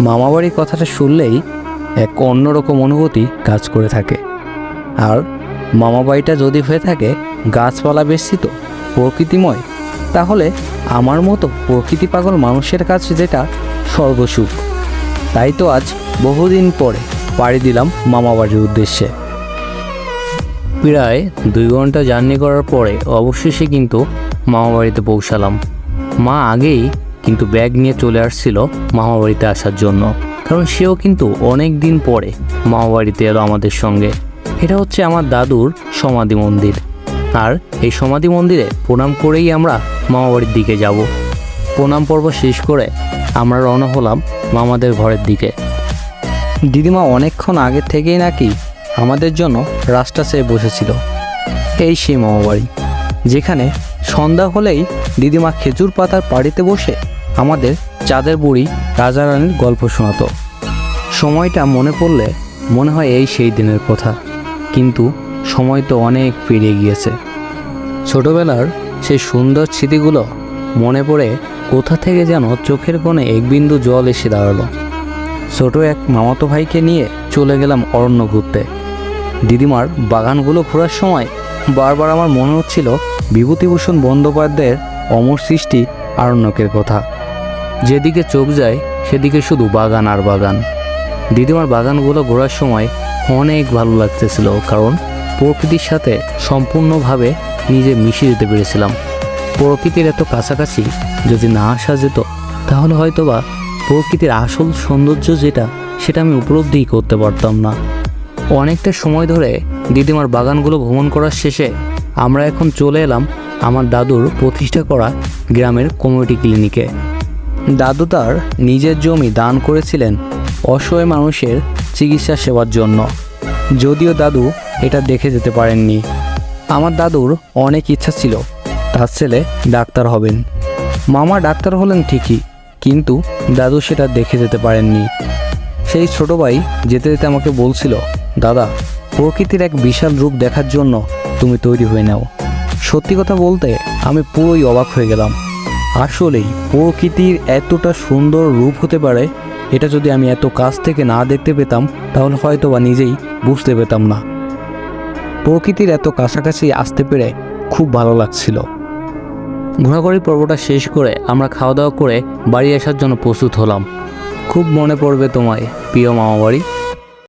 মামাবাড়ির কথাটা শুনলেই এক অন্যরকম অনুভূতি কাজ করে থাকে। আর মামাবাড়িটা যদি হয়ে থাকে গাছপালা বেষ্টিত প্রকৃতিময়, তাহলে আমার মতো প্রকৃতি পাগল মানুষের কাছে যেটা স্বর্গসুখ। তাই তো আজ বহুদিন পরে পাড়ি দিলাম মামাবাড়ির উদ্দেশ্যে। প্রায় 2 ঘন্টা জার্নি করার পরে অবশেষে কিন্তু মামাবাড়িতে পৌঁছালাম। মা আগেই কিন্তু ব্যাগ নিয়ে চলে আসছিল মামাবাড়িতে আসার জন্য, কারণ সেও কিন্তু অনেক দিন পরে মামাবাড়িতে এলো আমাদের সঙ্গে। এটা হচ্ছে আমার দাদুর সমাধি মন্দির, আর এই সমাধি মন্দিরে প্রণাম করেই আমরা মামাবাড়ির দিকে যাব। প্রণাম পর্ব শেষ করে আমরা রওনা হলাম মামাদের ঘরের দিকে। দিদিমা অনেকক্ষণ আগের থেকেই নাকি আমাদের জন্য রাস্তা চেয়ে বসেছিল। এই সেই মামাবাড়ি, যেখানে সন্ধ্যা হলেই দিদিমা খেজুর পাতার পাড়িতে বসে আমাদের চাঁদের বুড়ি রাজা রানীর গল্প শোনাতো। সময়টা মনে পড়লে মনে হয় এই সেই দিনের কথা, কিন্তু সময় তো অনেক পেরিয়ে গিয়েছে। ছোটবেলার সেই সুন্দর স্মৃতিগুলো মনে পড়ে কোথা থেকে যেন চোখের কোণে এক বিন্দু জল এসে দাঁড়ালো। ছোট এক মামাতো ভাইকে নিয়ে চলে গেলাম অরণ্য ঘুরতে। দিদিমার বাগানগুলো ঘোরার সময় বারবার আমার মনে হচ্ছিল বিভূতিভূষণ বন্দ্যোপাধ্যায়ের অমর সৃষ্টি আরণ্যকের কথা। যেদিকে চোখ যায় সেদিকে শুধু বাগান আর বাগান। দিদিমার বাগানগুলো ঘোরার সময় অনেক ভালো লাগতেছিল, কারণ প্রকৃতির সাথে সম্পূর্ণভাবে নিজে মিশে যেতে পেরেছিলাম। প্রকৃতির এত কাছাকাছি যদি না আসা যেত, তাহলে হয়তোবা প্রকৃতির আসল সৌন্দর্য যেটা, সেটা আমি উপলব্ধিই করতে পারতাম না। অনেকটা সময় ধরে দিদিমার বাগানগুলো ভ্রমণ করার শেষে আমরা এখন চলে এলাম আমার দাদুর প্রতিষ্ঠা করা গ্রামের কমিউনিটি ক্লিনিকে। দাদু তার নিজের জমি দান করেছিলেন অসহায় মানুষের চিকিৎসা সেবার জন্য। যদিও দাদু এটা দেখে যেতে পারেননি। আমার দাদুর অনেক ইচ্ছা ছিল তার ছেলে ডাক্তার হবেন। মামা ডাক্তার হলেন ঠিকই, কিন্তু দাদু সেটা দেখে যেতে পারেননি। সেই ছোট ভাই যেতে যেতে আমাকে বলছিল, দাদা, প্রকৃতির এক বিশাল রূপ দেখার জন্য তুমি তৈরি হয়ে নাও। সত্যি কথা বলতে আমি পুরোই অবাক হয়ে গেলাম। আসলেই প্রকৃতির এতটা সুন্দর রূপ হতে পারে, এটা যদি আমি এত কাছ থেকে না দেখতে পেতাম তাহলে হয়তো বা নিজেই বুঝতে পেতাম না। প্রকৃতির এত কাছাকাছি আসতে পেরে খুব ভালো লাগছিল। ঘোরাঘুরির পর্বটা শেষ করে আমরা খাওয়া দাওয়া করে বাড়ি আসার জন্য প্রস্তুত হলাম। খুব মনে পড়বে তোমায় প্রিয় মামাবাড়ি।